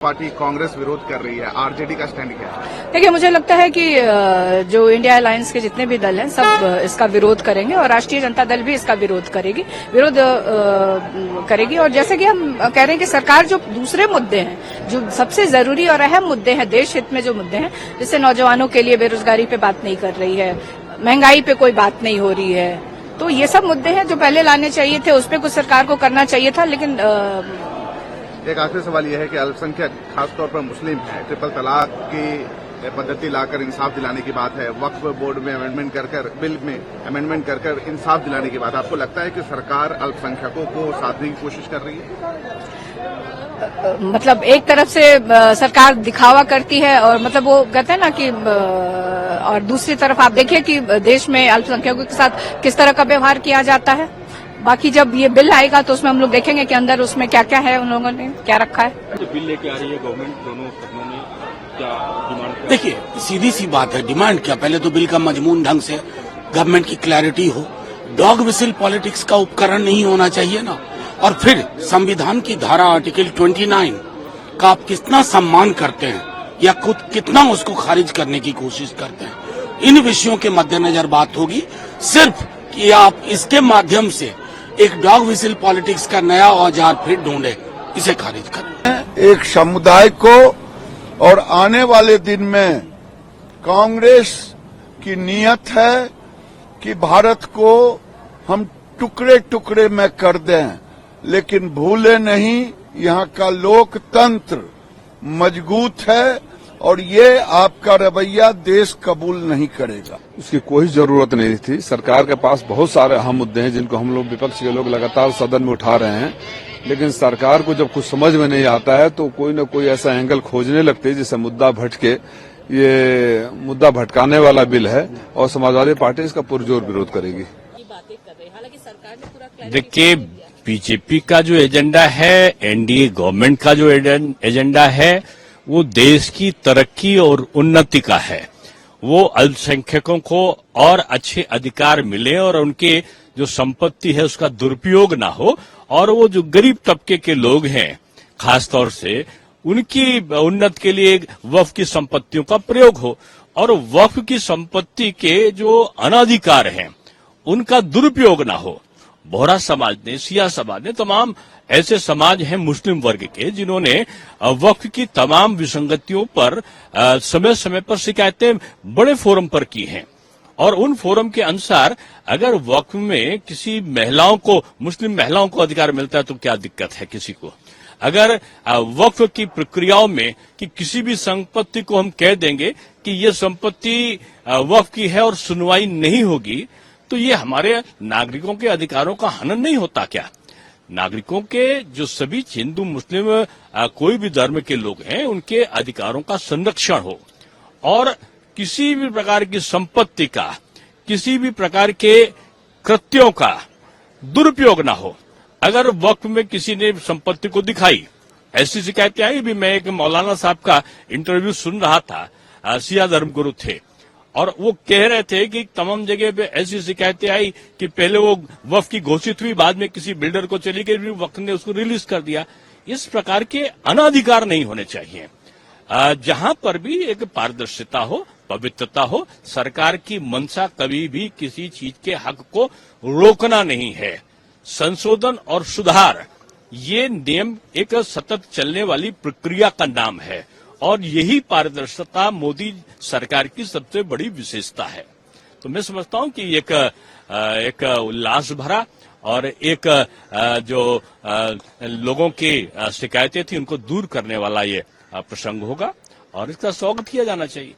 Party Congress विरोध कर रही है, आरजेडी का स्टैंड क्या है? देखिए, मुझे लगता है कि जो इंडिया अलायंस के जितने भी दल हैं सब इसका विरोध करेंगे और राष्ट्रीय जनता दल भी इसका विरोध करेगी और जैसे कि हम कह रहे हैं कि सरकार जो दूसरे मुद्दे हैं, जो सबसे जरूरी और अहम मुद्दे हैं, देश हित में जो मुद्दे हैं, जैसे नौजवानों के लिए बेरोजगारी पे बात नहीं कर रही है, महंगाई पे कोई बात नहीं हो रही है, तो ये सब मुद्दे हैं जो पहले लाने चाहिए थे, उस पर कुछ सरकार को करना चाहिए था। लेकिन एक आखिरी सवाल यह है कि अल्पसंख्यक खासतौर पर मुस्लिम है, ट्रिपल तलाक की पद्धति लाकर इंसाफ दिलाने की बात है, वक्फ बोर्ड में अमेंडमेंट कर बिल में अमेंडमेंट कर इंसाफ दिलाने की बात है। आपको लगता है कि सरकार अल्पसंख्यकों को साधने की कोशिश कर रही है? मतलब एक तरफ से सरकार दिखावा करती है और मतलब वो कहते हैं ना कि और दूसरी तरफ आप देखिए कि देश में अल्पसंख्यकों के साथ किस तरह का व्यवहार किया जाता है। बाकी जब ये बिल आएगा तो उसमें हम लोग देखेंगे कि अंदर उसमें क्या क्या है, उन लोगों ने क्या रखा है। तो बिल लेके आ रही है गवर्नमेंट, दोनों सदनों में क्या डिमांड? देखिए, सीधी सी बात है, डिमांड क्या, पहले तो बिल का मजमून ढंग से गवर्नमेंट की क्लैरिटी हो, डॉग विसिल पॉलिटिक्स का उपकरण नहीं होना चाहिए ना। और फिर संविधान की धारा आर्टिकल 29 का आप कितना सम्मान करते हैं या खुद कितना उसको खारिज करने की कोशिश करते हैं, इन विषयों के मद्देनजर बात होगी। सिर्फ कि आप इसके माध्यम से एक डॉग विसिल पॉलिटिक्स का नया औजार फिर ढूंढे, इसे खारिज करें। एक समुदाय को और आने वाले दिन में कांग्रेस की नीयत है कि भारत को हम टुकड़े टुकड़े में कर दें, लेकिन भूले नहीं, यहाँ का लोकतंत्र मजबूत है और ये आपका रवैया देश कबूल नहीं करेगा। उसकी कोई जरूरत नहीं थी। सरकार के पास बहुत सारे अहम मुद्दे हैं जिनको हम लोग विपक्ष के लोग लगातार सदन में उठा रहे हैं, लेकिन सरकार को जब कुछ समझ में नहीं आता है तो कोई न कोई ऐसा एंगल खोजने लगती है जिससे मुद्दा भटके। ये मुद्दा भटकाने वाला बिल है और समाजवादी पार्टी इसका पुरजोर विरोध करेगी। देखिए, बीजेपी का जो एजेंडा है, एनडीए गवर्नमेंट का जो एजेंडा है, वो देश की तरक्की और उन्नति का है। वो अल्पसंख्यकों को और अच्छे अधिकार मिले और उनके जो संपत्ति है उसका दुरुपयोग ना हो, और वो जो गरीब तबके के लोग हैं खासतौर से उनकी उन्नति के लिए वक्फ की संपत्तियों का प्रयोग हो, और वक्फ की संपत्ति के जो अनाधिकार हैं उनका दुरुपयोग ना हो। बोहरा समाज ने, सिया समाज ने, तमाम ऐसे समाज हैं मुस्लिम वर्ग के जिन्होंने वक्फ की तमाम विसंगतियों पर समय समय पर शिकायतें बड़े फोरम पर की हैं, और उन फोरम के अनुसार अगर वक्फ में किसी महिलाओं को, मुस्लिम महिलाओं को अधिकार मिलता है तो क्या दिक्कत है किसी को। अगर वक्फ की प्रक्रियाओं में कि किसी भी संपत्ति को हम कह देंगे कि ये संपत्ति वक्फ की है और सुनवाई नहीं होगी, तो ये हमारे नागरिकों के अधिकारों का हनन नहीं होता क्या? नागरिकों के जो सभी हिंदू मुस्लिम कोई भी धर्म के लोग हैं उनके अधिकारों का संरक्षण हो, और किसी भी प्रकार की संपत्ति का, किसी भी प्रकार के कृत्यों का दुरुपयोग ना हो। अगर वक्फ में किसी ने संपत्ति को दिखाई, ऐसी शिकायतें आई भी। मैं एक मौलाना साहब का इंटरव्यू सुन रहा था, सिया धर्मगुरु थे, और वो कह रहे थे कि तमाम जगह पे ऐसी शिकायतें आई कि पहले वो वक्फ की घोषित हुई, बाद में किसी बिल्डर को चली गई, वक्फ ने उसको रिलीज कर दिया। इस प्रकार के अनाधिकार नहीं होने चाहिए। जहां पर भी एक पारदर्शिता हो, पवित्रता हो, सरकार की मंशा कभी भी किसी चीज के हक को रोकना नहीं है। संशोधन और सुधार, ये नियम एक सतत चलने वाली प्रक्रिया का नाम है, और यही पारदर्शिता मोदी सरकार की सबसे बड़ी विशेषता है। तो मैं समझता हूं कि एक उल्लास भरा और एक जो लोगों की शिकायतें थी उनको दूर करने वाला ये प्रसंग होगा, और इसका स्वागत किया जाना चाहिए।